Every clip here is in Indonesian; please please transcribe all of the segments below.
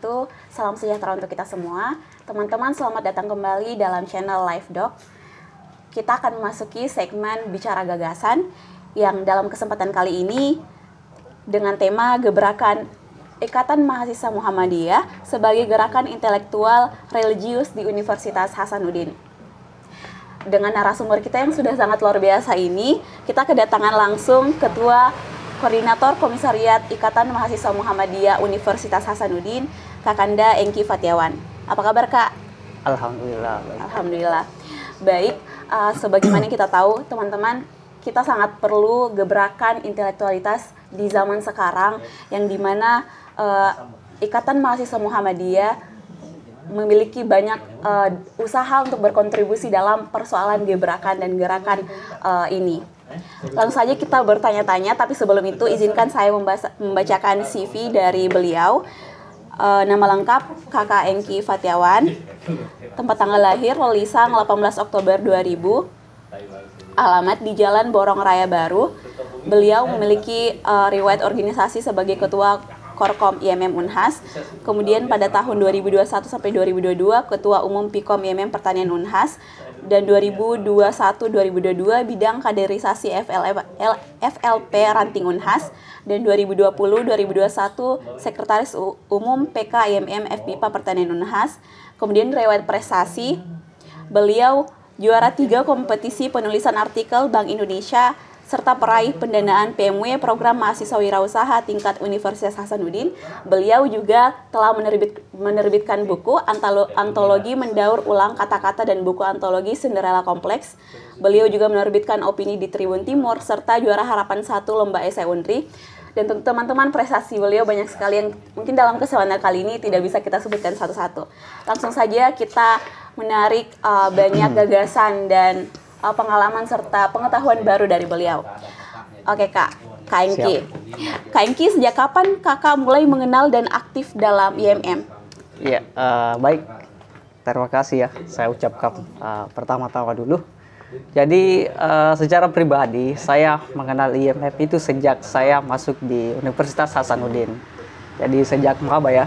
wabarakatuh. Salam sejahtera untuk kita semua. Teman-teman, selamat datang kembali dalam channel Live Doc. Kita akan memasuki segmen Bicara Gagasan yang dalam kesempatan kali ini dengan tema Gebrakan Ikatan Mahasiswa Muhammadiyah sebagai gerakan intelektual religius di Universitas Hasanuddin. Dengan narasumber kita yang sudah sangat luar biasa ini, kita kedatangan langsung Ketua Koordinator Komisariat Ikatan Mahasiswa Muhammadiyah Universitas Hasanuddin, Kakanda Engki Fatiawan. Apa kabar, Kak? Alhamdulillah. Baik. Alhamdulillah. Baik, sebagaimana kita tahu, teman-teman, kita sangat perlu gebrakan intelektualitas di zaman sekarang, yang dimana Ikatan Mahasiswa Muhammadiyah memiliki banyak usaha untuk berkontribusi dalam persoalan gebrakan dan gerakan ini. Langsung saja kita bertanya-tanya, tapi sebelum itu izinkan saya membacakan CV dari beliau. Nama lengkap Kakak Engki Fatiawan, tempat tanggal lahir Lelisang 18 Oktober 2000, alamat di Jalan Borong Raya Baru. Beliau memiliki riwayat organisasi sebagai Ketua Korkom IMM Unhas, kemudian pada tahun 2021 sampai 2022 Ketua Umum Pikom IMM Pertanian Unhas, dan 2021-2022 bidang kaderisasi FLP Ranting Unhas, dan 2020-2021 Sekretaris Umum PK IMM FPIPA Pertanian Unhas. Kemudian riwayat prestasi, beliau juara 3 kompetisi penulisan artikel Bank Indonesia serta peraih pendanaan PMW Program Mahasiswa Wirausaha tingkat Universitas Hasanuddin. Beliau juga telah menerbitkan buku antologi mendaur ulang kata-kata dan buku antologi Cinderella Kompleks. Beliau juga menerbitkan opini di Tribun Timur serta juara Harapan 1 Lomba Esai Unri. Dan tentu teman-teman, prestasi beliau banyak sekali yang mungkin dalam kesempatan kali ini tidak bisa kita sebutkan satu-satu. Langsung saja kita menarik banyak gagasan dan pengalaman serta pengetahuan baru dari beliau. Oke, Kak Engki. Kak Engki, sejak kapan Kakak mulai mengenal dan aktif dalam IMM? Iya, baik. Terima kasih ya. Saya ucapkan pertama-tama dulu. Jadi secara pribadi saya mengenal IMM itu sejak saya masuk di Universitas Hasanuddin. Jadi sejak maba ya.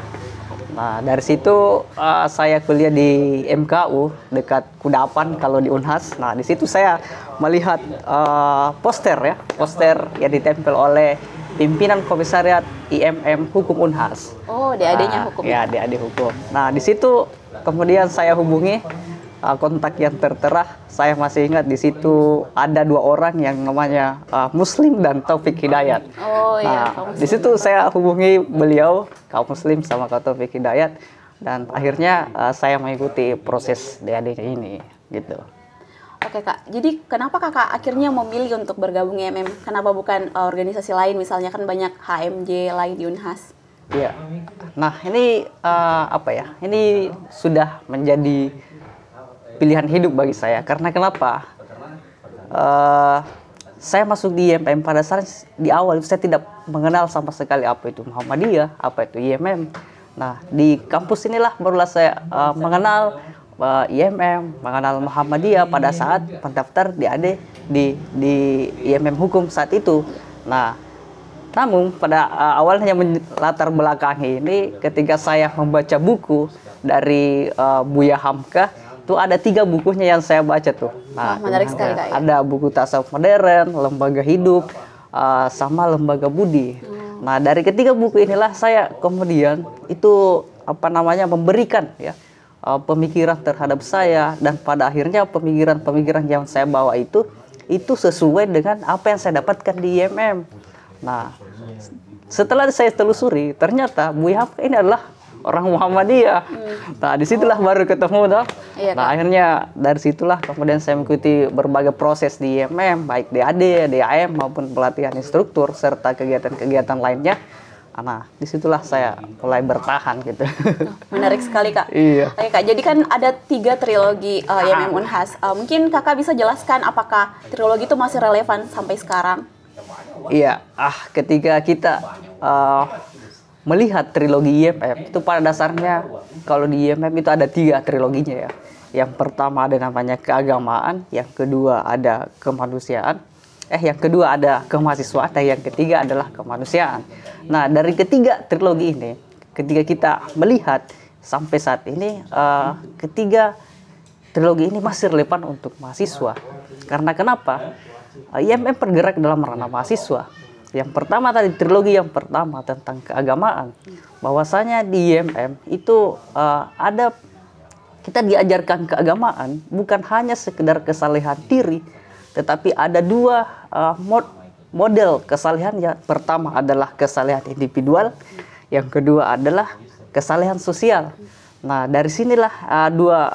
Nah, dari situ saya kuliah di MKU dekat Kudapan kalau di Unhas. Nah, di situ saya melihat poster yang ditempel oleh pimpinan komisariat IMM Hukum Unhas. Oh, DAD-nya Hukum. Ya, DAD Hukum. Nah, di situ kemudian saya hubungi kontak yang tertera. Saya masih ingat di situ ada 2 orang yang namanya Muslim dan Taufik Hidayat. Oh iya, nah, di situ saya hubungi beliau, kaum Muslim sama kaum Taufik Hidayat, dan akhirnya saya mengikuti proses DAD ini gitu. Oke, Kak, jadi kenapa Kakak akhirnya memilih untuk bergabung IMM? Kenapa bukan organisasi lain, misalnya kan banyak HMJ lain di Unhas? Iya. Nah, ini ini sudah menjadi pilihan hidup bagi saya. Karena kenapa? Saya masuk di IMM pada saat di awal saya tidak mengenal sama sekali apa itu Muhammadiyah, apa itu IMM. Nah, di kampus inilah barulah saya mengenal IMM, mengenal Muhammadiyah pada saat pendaftar DAD di IMM Hukum saat itu. Nah, namun pada awalnya latar belakangi ini ketika saya membaca buku dari Buya Hamka, itu ada 3 bukunya yang saya baca tuh. Nah, menarik sekali, Kak. Ada buku Tasawuf Modern, Lembaga Hidup, sama Lembaga Budi. Nah, dari ketiga buku inilah saya kemudian itu memberikan ya pemikiran terhadap saya, dan pada akhirnya pemikiran-pemikiran yang saya bawa itu sesuai dengan apa yang saya dapatkan di IMM. Nah, setelah saya telusuri, ternyata Buya Hamka ini adalah orang Muhammadiyah. Nah, disitulah baru ketemu toh. Iya, nah, akhirnya dari situlah kemudian saya mengikuti berbagai proses di IMM, baik DAD, DAM maupun pelatihan instruktur serta kegiatan-kegiatan lainnya. Nah, disitulah saya mulai bertahan gitu. Menarik sekali, Kak. Iya. Oke, Kak, jadi kan ada 3 trilogi IMM Unhas. Mungkin Kakak bisa jelaskan apakah trilogi itu masih relevan sampai sekarang? Iya, ketika kita melihat trilogi IMM itu pada dasarnya kalau di IMM itu ada 3 triloginya ya. Yang pertama ada namanya keagamaan, yang kedua ada kemanusiaan, yang kedua ada kemahasiswaan, dan yang ketiga adalah kemanusiaan. Nah, dari ketiga trilogi ini ketika kita melihat sampai saat ini ketiga trilogi ini masih relevan untuk mahasiswa. Karena kenapa? IMM bergerak dalam ranah mahasiswa. Yang pertama tadi, trilogi yang pertama tentang keagamaan. Bahwasanya di IMM itu kita diajarkan keagamaan bukan hanya sekedar kesalehan diri, tetapi ada dua model kesalehan. Yang pertama adalah kesalehan individual, yang kedua adalah kesalehan sosial. Nah, dari sinilah dua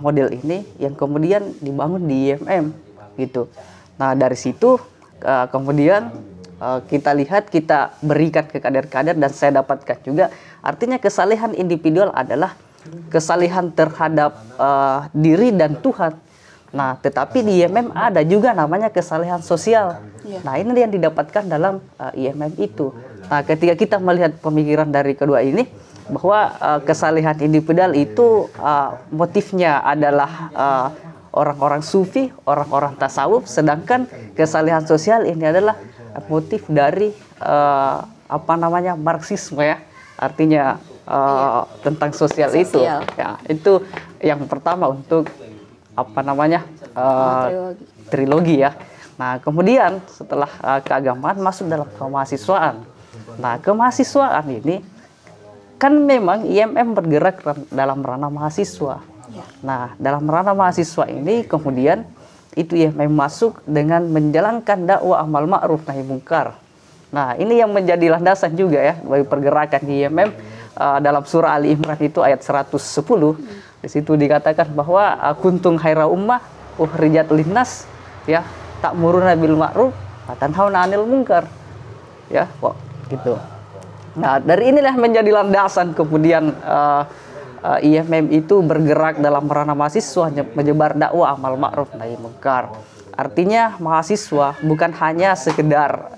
model ini yang kemudian dibangun di IMM gitu. Nah, dari situ kemudian kita lihat, kita berikan ke kader-kader, dan saya dapatkan juga artinya kesalehan individual adalah kesalehan terhadap diri dan Tuhan. Nah, tetapi di IMM ada juga namanya kesalehan sosial. Nah, ini yang didapatkan dalam IMM itu. Nah, ketika kita melihat pemikiran dari kedua ini, bahwa kesalehan individual itu motifnya adalah orang-orang sufi, orang-orang tasawuf, sedangkan kesalehan sosial ini adalah motif dari Marxisme ya, artinya tentang sosial itu. Ya, itu yang pertama untuk trilogi ya. Nah, kemudian setelah keagamaan masuk dalam kemahasiswaan. Nah, kemahasiswaan ini kan memang IMM bergerak dalam ranah mahasiswa. Nah, dalam ranah mahasiswa ini kemudian itu IMM masuk dengan menjalankan dakwah amal ma'ruf nahi mungkar. Nah, ini yang menjadi landasan juga ya bagi pergerakan di IMM. Dalam surah Ali Imran itu ayat 110, di situ dikatakan bahwa kuntum khaira ummah ukhrijat linnas ya, ta'muruna bil ma'ruf wa tanhauna 'anil munkar. Ya, kok gitu. Nah, dari inilah menjadi landasan kemudian IMM itu bergerak dalam ranah mahasiswa, menyebar dakwah amal ma'ruf nahi mungkar. Artinya mahasiswa bukan hanya sekedar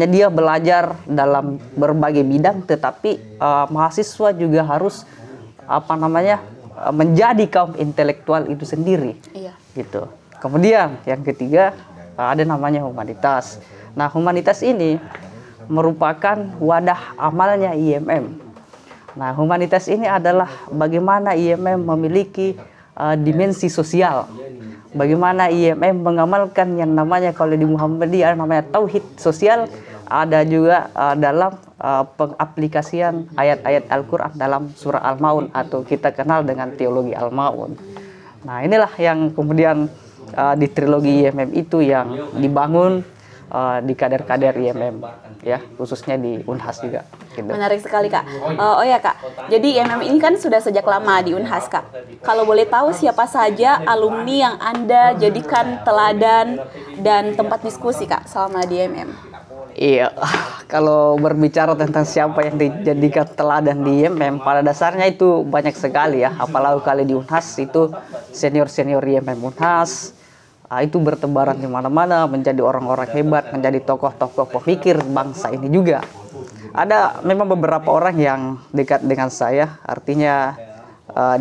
dia belajar dalam berbagai bidang, tetapi mahasiswa juga harus menjadi kaum intelektual itu sendiri. Gitu. Kemudian yang ketiga ada namanya humanitas. Nah, humanitas ini merupakan wadah amalnya IMM. Nah, humanitas ini adalah bagaimana IMM memiliki dimensi sosial. Bagaimana IMM mengamalkan yang namanya, kalau di Muhammadiyah namanya tauhid sosial, ada juga dalam pengaplikasian ayat-ayat Al-Quran dalam surah Al-Maun atau kita kenal dengan teologi Al-Maun. Nah, inilah yang kemudian di trilogi IMM itu yang dibangun di kader-kader IMM ya, khususnya di Unhas juga gitu. Menarik sekali Kak. Oh ya Kak, jadi IMM ini kan sudah sejak lama di Unhas Kak. Kalau boleh tahu siapa saja alumni yang Anda jadikan teladan dan tempat diskusi Kak selama di IMM? Iya, kalau berbicara tentang siapa yang dijadikan teladan di IMM, pada dasarnya itu banyak sekali ya. Apalagi kali di Unhas itu senior-senior IMM Unhas itu bertebaran di mana-mana, menjadi orang-orang hebat, menjadi tokoh-tokoh pemikir bangsa ini juga. Ada memang beberapa orang yang dekat dengan saya, artinya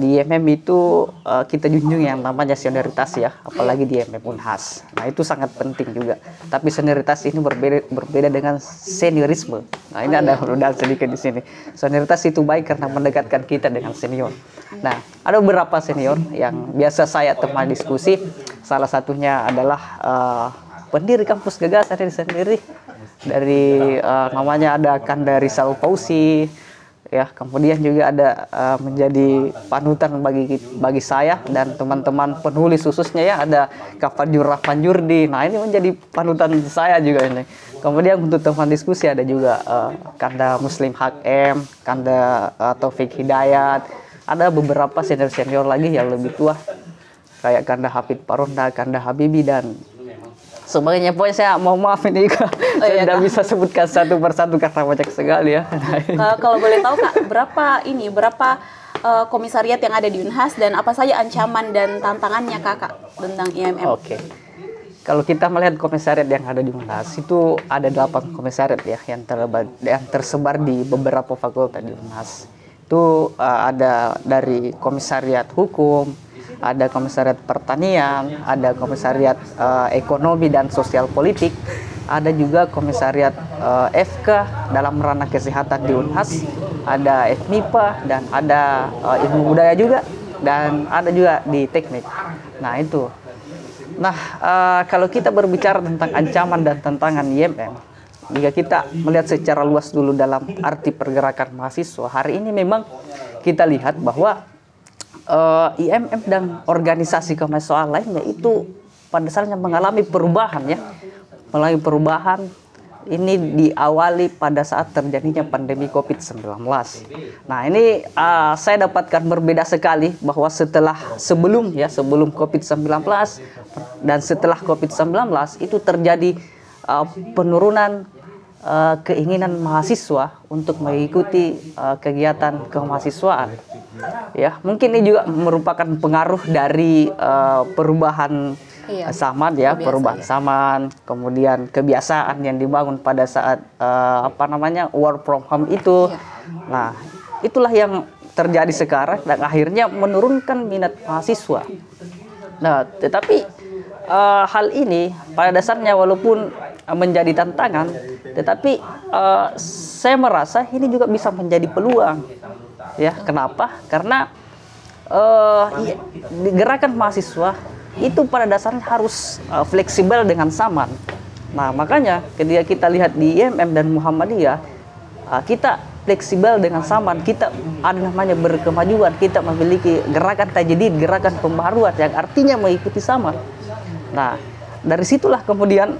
di IMM itu kita junjung yang namanya senioritas ya, apalagi di IMM Unhas. Nah, itu sangat penting juga. Tapi senioritas ini berbeda dengan seniorisme. Nah, ini ada perbedaan sedikit di sini. Senioritas itu baik karena mendekatkan kita dengan senior. Nah, ada beberapa senior yang biasa saya teman diskusi. Salah satunya adalah pendiri kampus gagasan ini sendiri. Dari namanya ada Kanda Rizal Fauzi. Ya, kemudian juga ada menjadi panutan bagi saya dan teman-teman penulis khususnya ya, ada Kak Fajur Rahman Jurdi. Nah, ini menjadi panutan saya juga ini. Kemudian untuk teman diskusi ada juga Kanda Muslim Hakem, Kanda Taufik Hidayat. Ada beberapa senior-senior lagi yang lebih tua kayak Kanda Hafid Paronda, Kanda Habibi dan sebagainya. Pokoknya saya mau maaf ini Kak, saya tidak bisa sebutkan satu persatu karena banyak sekali ya. Kalau boleh tahu Kak, berapa komisariat yang ada di Unhas dan apa saja ancaman dan tantangannya Kakak tentang IMM? Oke. Kalau kita melihat komisariat yang ada di Unhas itu ada 8 komisariat ya yang tersebar di beberapa fakultas di Unhas. Itu ada dari komisariat hukum, ada komisariat pertanian, ada komisariat ekonomi dan sosial politik, ada juga komisariat FK dalam ranah kesehatan di Unhas, ada FMIPA, dan ada ilmu budaya juga, dan ada juga di teknik. Nah itu. Nah kalau kita berbicara tentang ancaman dan tantangan IMM, jika kita melihat secara luas dulu dalam arti pergerakan mahasiswa, hari ini memang kita lihat bahwa IMM dan organisasi kemahasiswaan lainnya itu pada dasarnya mengalami perubahan ya. Melalui perubahan ini diawali pada saat terjadinya pandemi COVID-19. Nah ini saya dapatkan berbeda sekali bahwa sebelum COVID-19 dan setelah COVID-19 itu terjadi penurunan keinginan mahasiswa untuk mengikuti kegiatan kemahasiswaan. Ya, mungkin ini juga merupakan pengaruh dari perubahan zaman ya, perubahan zaman, kemudian kebiasaan yang dibangun pada saat work from home itu. Nah, itulah yang terjadi sekarang dan akhirnya menurunkan minat mahasiswa. Nah, tetapi hal ini pada dasarnya walaupun menjadi tantangan, tetapi saya merasa ini juga bisa menjadi peluang. Ya, kenapa? Karena gerakan mahasiswa itu pada dasarnya harus fleksibel dengan zaman. Nah, makanya ketika kita lihat di IMM dan Muhammadiyah, kita fleksibel dengan zaman, kita ada namanya berkemajuan, kita memiliki gerakan tajdid, gerakan pembaharuan yang artinya mengikuti zaman. Nah, dari situlah kemudian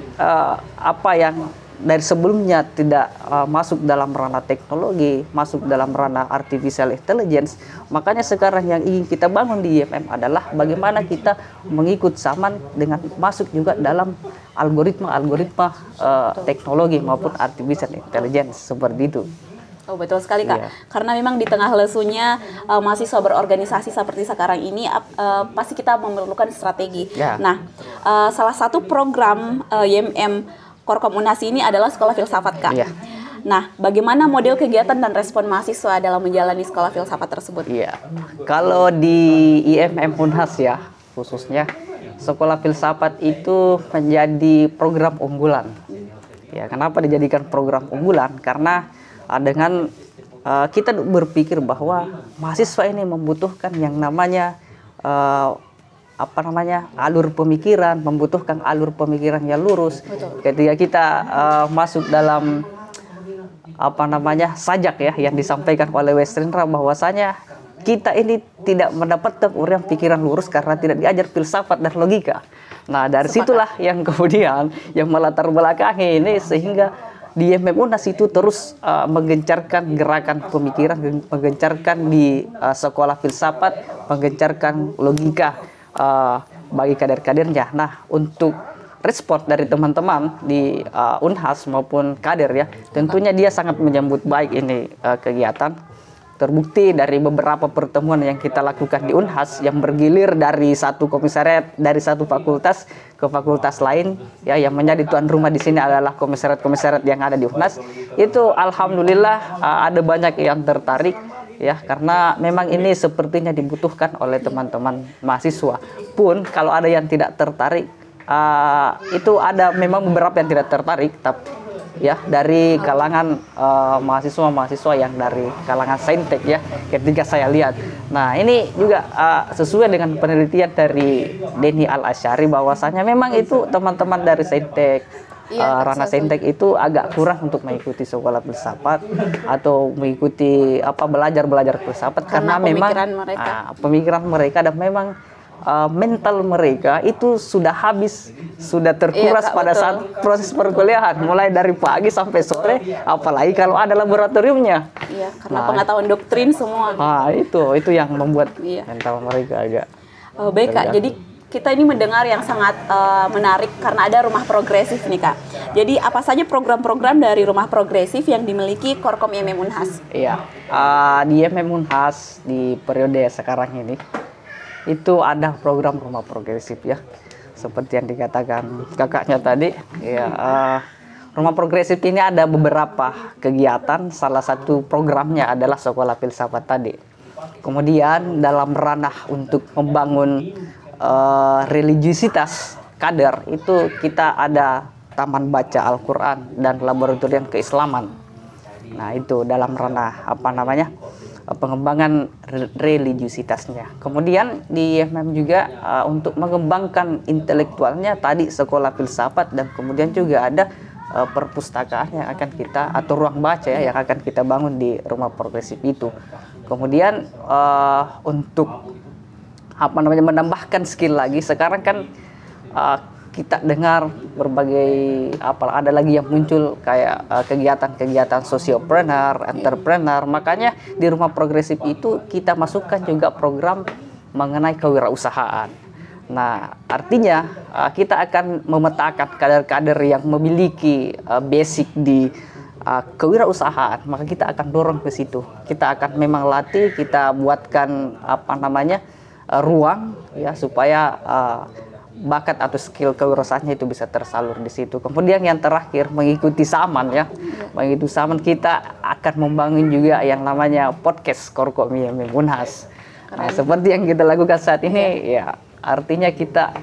apa yang dari sebelumnya tidak masuk dalam ranah teknologi, masuk dalam ranah artificial intelligence, makanya sekarang yang ingin kita bangun di IMM adalah bagaimana kita mengikut zaman dengan masuk juga dalam algoritma teknologi maupun artificial intelligence seperti itu. Oh betul sekali Kak, karena memang di tengah lesunya mahasiswa berorganisasi seperti sekarang ini pasti kita memerlukan strategi. Nah, salah satu program IMM Korkom Unhas ini adalah Sekolah Filsafat Kak. Nah, bagaimana model kegiatan dan respon mahasiswa dalam menjalani Sekolah Filsafat tersebut? Kalau di IMM Unhas ya, khususnya Sekolah Filsafat itu menjadi program unggulan. Ya, kenapa dijadikan program unggulan? Karena dengan kita berpikir bahwa mahasiswa ini membutuhkan yang namanya alur pemikiran, membutuhkan alur pemikiran yang lurus. Ketika kita masuk dalam sajak ya yang disampaikan oleh Westrindra, bahwasanya kita ini tidak mendapatkan uraian pikiran lurus karena tidak diajar filsafat dan logika. Nah, dari situlah yang kemudian yang melatar belakangi ini sehingga di IMM Unhas itu terus menggencarkan gerakan pemikiran, menggencarkan di sekolah filsafat, menggencarkan logika bagi kader-kadernya. Nah, untuk respon dari teman-teman di Unhas maupun kader ya, tentunya dia sangat menyambut baik ini kegiatan. Terbukti dari beberapa pertemuan yang kita lakukan di Unhas yang bergilir dari satu komisariat, dari satu fakultas ke fakultas lain ya, yang menjadi tuan rumah di sini adalah komisariat-komisariat yang ada di Unhas. Itu alhamdulillah ada banyak yang tertarik ya, karena memang ini sepertinya dibutuhkan oleh teman-teman mahasiswa. Pun kalau ada yang tidak tertarik, itu ada memang beberapa yang tidak tertarik, tapi ya dari kalangan mahasiswa-mahasiswa yang dari kalangan saintek ya, ketika saya lihat. Nah, ini juga sesuai dengan penelitian dari Denny Al-Asyari bahwasanya memang itu teman-teman dari saintek, ranah saintek itu agak kurang untuk mengikuti sekolah filsafat atau mengikuti belajar filsafat karena memang pemikiran mereka dan memang mental mereka itu sudah habis, sudah terkuras pada saat proses perkuliahan, mulai dari pagi sampai sore, apalagi kalau ada laboratoriumnya. Iya, karena pengetahuan doktrin semua. Itu yang membuat mental mereka agak. Baik Kak, jadi kita ini mendengar yang sangat menarik karena ada rumah progresif nih Kak. Jadi apa saja program-program dari rumah progresif yang dimiliki Korkom IMM Unhas? Iya, di IMM Unhas di periode sekarang ini itu ada program rumah progresif ya, seperti yang dikatakan kakaknya tadi ya. Rumah progresif ini ada beberapa kegiatan, salah satu programnya adalah sekolah filsafat tadi. Kemudian dalam ranah untuk membangun religiusitas kader itu kita ada taman baca Al-Quran dan laboratorium keislaman. Nah itu dalam ranah pengembangan religiusitasnya. Kemudian di IMM juga untuk mengembangkan intelektualnya tadi sekolah filsafat, dan kemudian juga ada perpustakaan yang akan kita, atau ruang baca ya, yang akan kita bangun di rumah progresif itu. Kemudian untuk menambahkan skill lagi, sekarang kan kita dengar berbagai ada lagi yang muncul kayak kegiatan-kegiatan sosiopreneur, entrepreneur. Makanya di rumah progresif itu kita masukkan juga program mengenai kewirausahaan. Nah, artinya kita akan memetakan kader-kader yang memiliki basic di kewirausahaan, maka kita akan dorong ke situ. Kita akan memang latih, kita buatkan ruang ya supaya bakat atau skill kewirausahaannya itu bisa tersalur di situ. Kemudian yang terakhir mengikuti Saman ya. Mengikuti Saman kita akan membangun juga yang namanya podcast Korkom IMM Unhas. Nah, seperti yang kita lakukan saat ini ya, artinya kita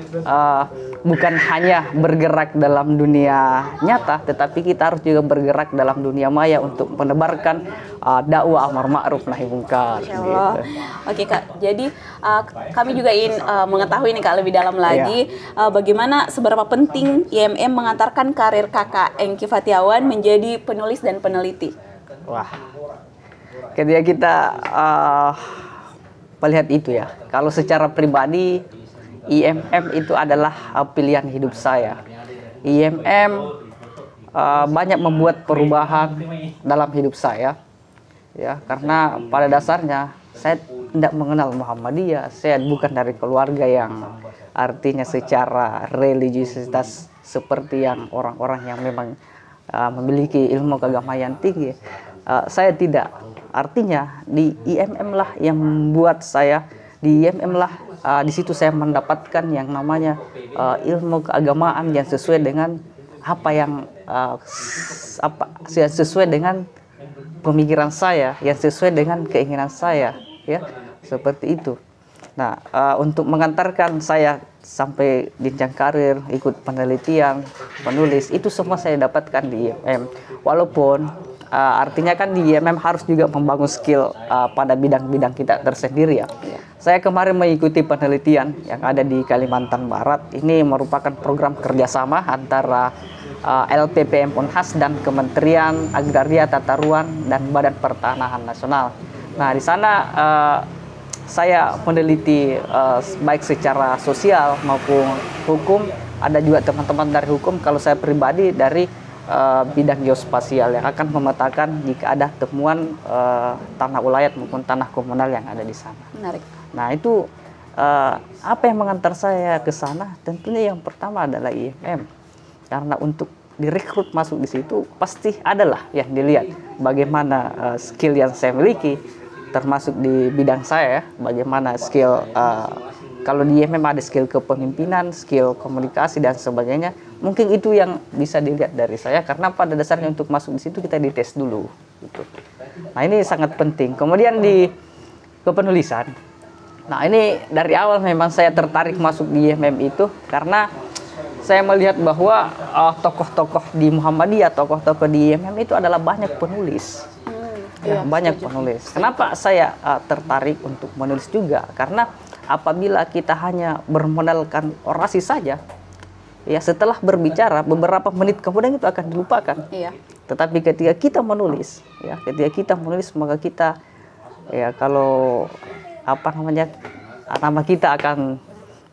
bukan hanya bergerak dalam dunia nyata, tetapi kita harus juga bergerak dalam dunia maya untuk menebarkan dakwah amar ma'ruf nahi munkar. Gitu. Oke Kak, jadi kami juga ingin mengetahui nih Kak lebih dalam lagi bagaimana seberapa penting IMM mengantarkan karir Kakak Engky Fathiawan menjadi penulis dan peneliti. Wah, ketika kita melihat itu ya, kalau secara pribadi IMM itu adalah pilihan hidup saya. IMM banyak membuat perubahan dalam hidup saya, ya, karena pada dasarnya saya tidak mengenal Muhammadiyah. Saya bukan dari keluarga yang artinya secara religiusitas seperti yang orang-orang yang memang memiliki ilmu keagamaan yang tinggi. Saya tidak. Artinya di IMM lah yang membuat saya, di IMM lah di situ saya mendapatkan yang namanya ilmu keagamaan yang sesuai dengan sesuai dengan pemikiran saya, yang sesuai dengan keinginan saya, ya, seperti itu. Nah, untuk mengantarkan saya sampai jenjang karir, ikut penelitian, penulis, itu semua saya dapatkan di IMM. Walaupun artinya kan di IMM harus juga membangun skill pada bidang-bidang kita tersendiri ya. Saya kemarin mengikuti penelitian yang ada di Kalimantan Barat. Ini merupakan program kerjasama antara LPPM Unhas dan Kementerian Agraria Tata Ruang dan Badan Pertanahan Nasional. Nah, di sana saya meneliti baik secara sosial maupun hukum. Ada juga teman-teman dari hukum. Kalau saya pribadi dari bidang geospasial yang akan memetakan jika ada temuan tanah ulayat maupun tanah komunal yang ada di sana. Menarik. Nah, itu apa yang mengantar saya ke sana? Tentunya yang pertama adalah IMM. Karena untuk direkrut masuk di situ pasti adalah yang dilihat bagaimana skill yang saya miliki, termasuk di bidang saya, bagaimana skill kalau di IMM ada skill kepemimpinan, skill komunikasi dan sebagainya. Mungkin itu yang bisa dilihat dari saya, karena pada dasarnya untuk masuk di situ kita dites dulu. Gitu. Nah, ini sangat penting. Kemudian di kepenulisan. Nah, ini dari awal memang saya tertarik masuk di IMM itu karena saya melihat bahwa tokoh-tokoh di Muhammadiyah, tokoh-tokoh di IMM itu adalah banyak penulis. Banyak penulis. Kenapa saya tertarik untuk menulis juga? Karena apabila kita hanya bermodalkan orasi saja, ya setelah berbicara beberapa menit kemudian itu akan dilupakan. Iya. Tetapi ketika kita menulis, ya ketika kita menulis maka kita, ya kalau nama kita akan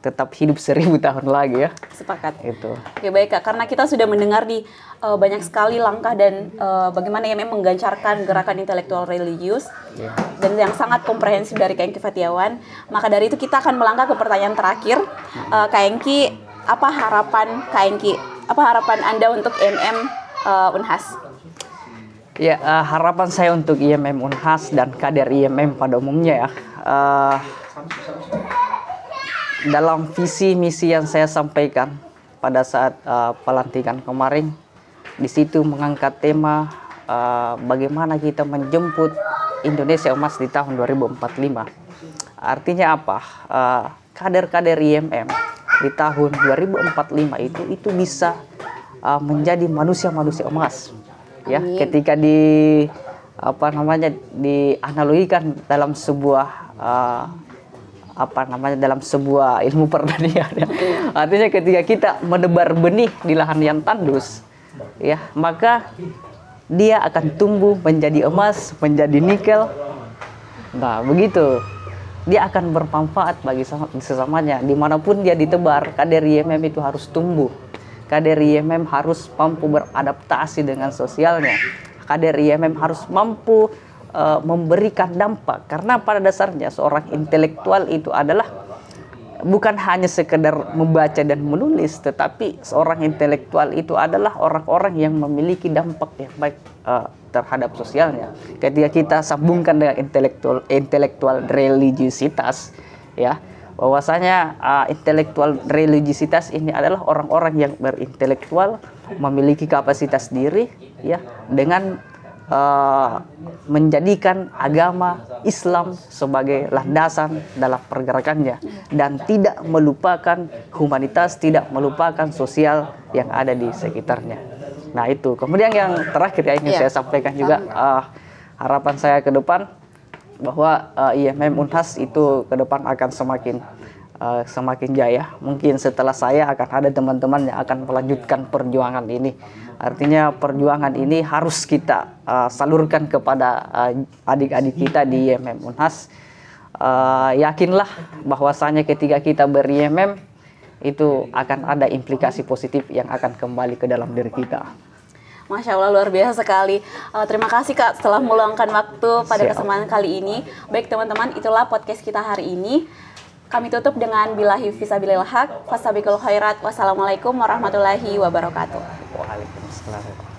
tetap hidup 1000 tahun lagi ya. Sepakat. Itu. Oke, baik Kak, karena kita sudah mendengar di banyak sekali langkah dan bagaimana IMM menggencarkan gerakan intelektual religius dan yang sangat komprehensif dari Kak Engky Fathiawan. Maka dari itu kita akan melangkah ke pertanyaan terakhir. Kak Engky, apa harapan Kak Engky? Apa harapan Anda untuk IMM Unhas? Ya, harapan saya untuk IMM Unhas dan kader IMM pada umumnya ya. Dalam visi misi yang saya sampaikan pada saat pelantikan kemarin, di situ mengangkat tema bagaimana kita menjemput Indonesia emas di tahun 2045. Artinya apa? Kader-kader IMM di tahun 2045 itu bisa menjadi manusia-manusia emas. Ya, Amin. ketika dianalogikan dalam sebuah dalam sebuah ilmu pertanian ya. Artinya ketika kita menebar benih di lahan yang tandus ya, maka dia akan tumbuh menjadi emas, menjadi nikel. Nah, begitu. Dia akan bermanfaat bagi sesamanya. Dimanapun dia ditebar, kadar IMM itu harus tumbuh. Kadar IMM harus mampu beradaptasi dengan sosialnya. Kadar IMM harus mampu memberikan dampak. Karena pada dasarnya seorang intelektual itu adalah bukan hanya sekedar membaca dan menulis, tetapi seorang intelektual itu adalah orang-orang yang memiliki dampak yang baik terhadap sosialnya. Ketika kita sambungkan dengan intelektual religiusitas, ya, bahwasanya intelektual religiusitas ini adalah orang-orang yang berintelektual, memiliki kapasitas diri, ya, dengan menjadikan agama Islam sebagai landasan dalam pergerakannya dan tidak melupakan humanitas, tidak melupakan sosial yang ada di sekitarnya. Nah, itu. Kemudian yang terakhir yang ingin saya sampaikan juga, harapan saya ke depan bahwa IMM Unhas itu ke depan akan semakin jaya. Mungkin setelah saya akan ada teman-teman yang akan melanjutkan perjuangan ini. Artinya perjuangan ini harus kita salurkan kepada adik-adik kita di IMM Unhas. Yakinlah bahwasanya ketika kita ber-IMM itu akan ada implikasi positif yang akan kembali ke dalam diri kita. Masya Allah, luar biasa sekali. Terima kasih Kak telah meluangkan waktu pada kesempatan kali ini. Baik teman-teman, itulah podcast kita hari ini. Kami tutup dengan billahi fisabilil haq, fasabiqul khairat. Wassalamualaikum warahmatullahi wabarakatuh. Waalaikumsalam.